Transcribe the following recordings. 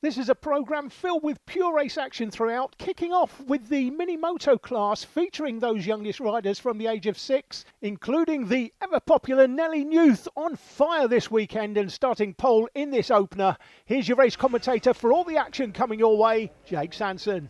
This is a programme filled with pure race action throughout, kicking off with the Minimoto Class featuring those youngest riders from the age of 6, including the ever-popular Nellie Youth on fire this weekend and starting pole in this opener. Here's your race commentator for all the action coming your way, Jake Sanson.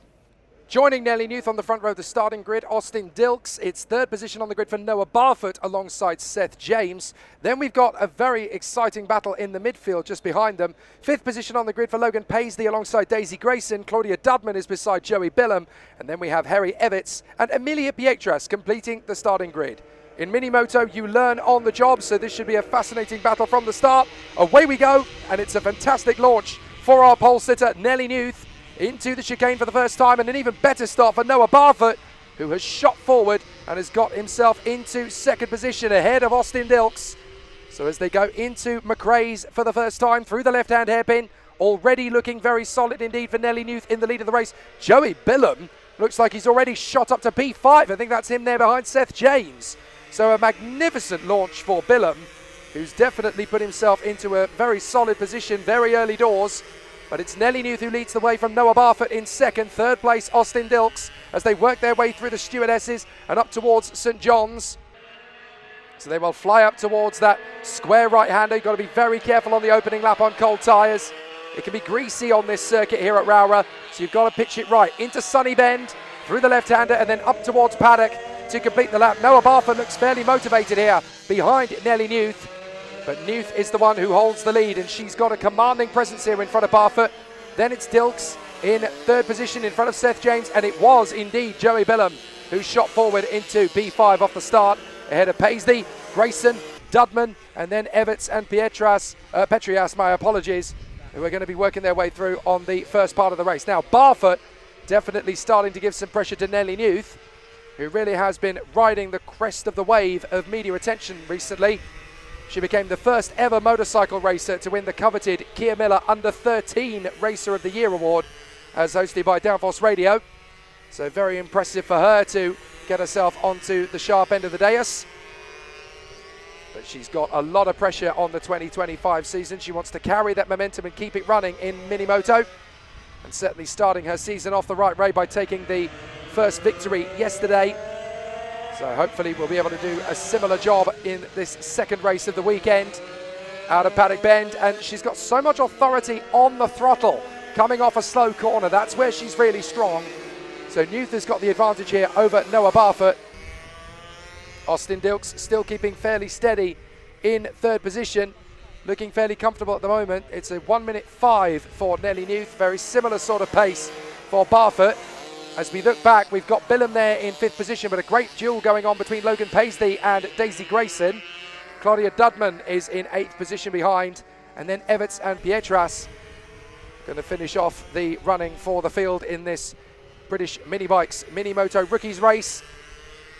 Joining Nellie Youth on the front row of the starting grid, Austin Dilks. It's third position on the grid for Noah Barfoot alongside Seth James. Then we've got a very exciting battle in the midfield just behind them. Fifth position on the grid for Logan Paisley alongside Daisy Grayson. Claudia Dudman is beside Joey Billum. And then we have Harry Evitts and Emilia Pietras completing the starting grid. In Minimoto, you learn on the job, so this should be a fascinating battle from the start. Away we go, and it's a fantastic launch for our pole sitter, Nellie Youth, into the chicane for the first time, and an even better start for Noah Barfoot, who has shot forward and has got himself into second position ahead of Austin Dilks. So as they go into McRae's for the first time through the left-hand hairpin, already looking very solid indeed for Nellie Youth in the lead of the race. Joey Billum looks like he's already shot up to P5. I think that's him there behind Seth James. So a magnificent launch for Billum, who's definitely put himself into a very solid position very early doors. But it's Nellie Youth who leads the way from Noah Barfoot in second. Third place, Austin Dilks, as they work their way through the stewardesses and up towards St John's. So they will fly up towards that square right-hander. You've got to be very careful on the opening lap on cold tyres. It can be greasy on this circuit here at Rowrah, so you've got to pitch it right. Into Sunny Bend, through the left-hander, and then up towards Paddock to complete the lap. Noah Barfoot looks fairly motivated here behind Nellie Youth. But Youth is the one who holds the lead, and she's got a commanding presence here in front of Barfoot. Then it's Dilks in third position in front of Seth James, and it was indeed Joey Billum who shot forward into B5 off the start, ahead of Paisley, Grayson, Dudman, and then Evitts and Petrias, my apologies, who are going to be working their way through on the first part of the race. Now, Barfoot definitely starting to give some pressure to Nellie Youth, who really has been riding the crest of the wave of media attention recently. She became the first ever motorcycle racer to win the coveted Kia Miller Under 13 Racer of the Year award, as hosted by Downforce Radio. So very impressive for her to get herself onto the sharp end of the dais. But she's got a lot of pressure on the 2025 season. She wants to carry that momentum and keep it running in Minimoto. And certainly starting her season off the right way by taking the first victory yesterday. So hopefully we'll be able to do a similar job in this second race of the weekend out of Paddock Bend. And she's got so much authority on the throttle coming off a slow corner. That's where she's really strong. So Youth has got the advantage here over Noah Barfoot. Austin Dilks still keeping fairly steady in third position, looking fairly comfortable at the moment. It's a 1:05 for Nellie Youth, very similar sort of pace for Barfoot. As we look back, we've got Billum there in fifth position, but a great duel going on between Logan Paisley and Daisy Grayson. Claudia Dudman is in eighth position behind, and then Evitts and Pietras going to finish off the running for the field in this British Mini Bikes Minimoto Rookies race.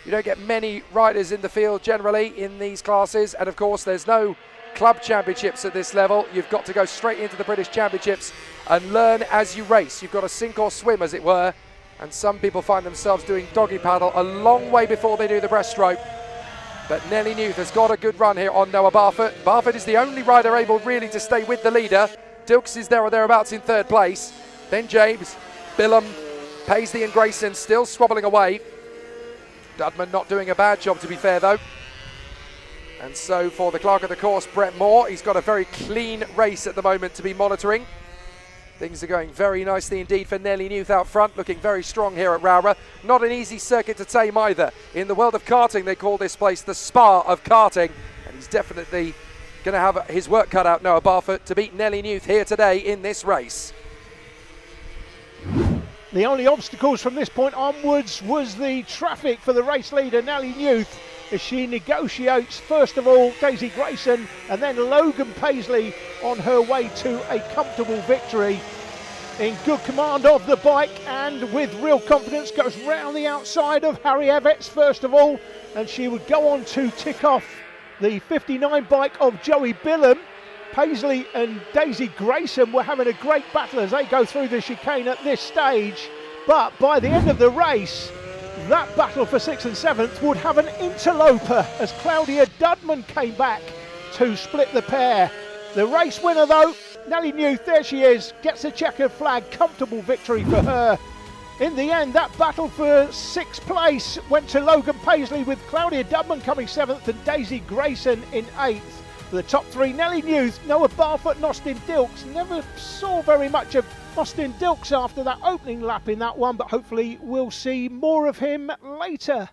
You don't get many riders in the field generally in these classes, and of course there's no club championships at this level. You've got to go straight into the British Championships and learn as you race. You've got to sink or swim, as it were. And some people find themselves doing doggy paddle a long way before they do the breaststroke. But Nellie Youth has got a good run here on Noah Barfoot. Barfoot is the only rider able really to stay with the leader. Dilks is there or thereabouts in third place. Then James, Billum, Paisley and Grayson still squabbling away. Dudman not doing a bad job, to be fair, though. And so for the clerk of the course, Brett Moore, he's got a very clean race at the moment to be monitoring. Things are going very nicely indeed for Nellie Youth out front, looking very strong here at Rowrah. Not an easy circuit to tame either. In the world of karting, they call this place the Spa of karting. And he's definitely going to have his work cut out, Noah Barfoot, to beat Nellie Youth here today in this race. The only obstacles from this point onwards was the traffic for the race leader, Nellie Youth, as she negotiates, first of all, Daisy Grayson and then Logan Paisley on her way to a comfortable victory. In good command of the bike and with real confidence goes round the outside of Harry Evitts first of all, and she would go on to tick off the 59 bike of Joey Billum. Paisley and Daisy Grayson were having a great battle as they go through the chicane at this stage, but by the end of the race that battle for 6th and 7th would have an interloper as Claudia Dudman came back to split the pair. The race winner though Nellie Newth, there she is, gets a checkered flag, comfortable victory for her. In the end, that battle for 6th place went to Logan Paisley, with Claudia Dubman coming 7th and Daisy Grayson in 8th. For the top 3, Nellie Newth, Noah Barfoot and Austin Dilks. Never saw very much of Austin Dilks after that opening lap in that one, but hopefully we'll see more of him later.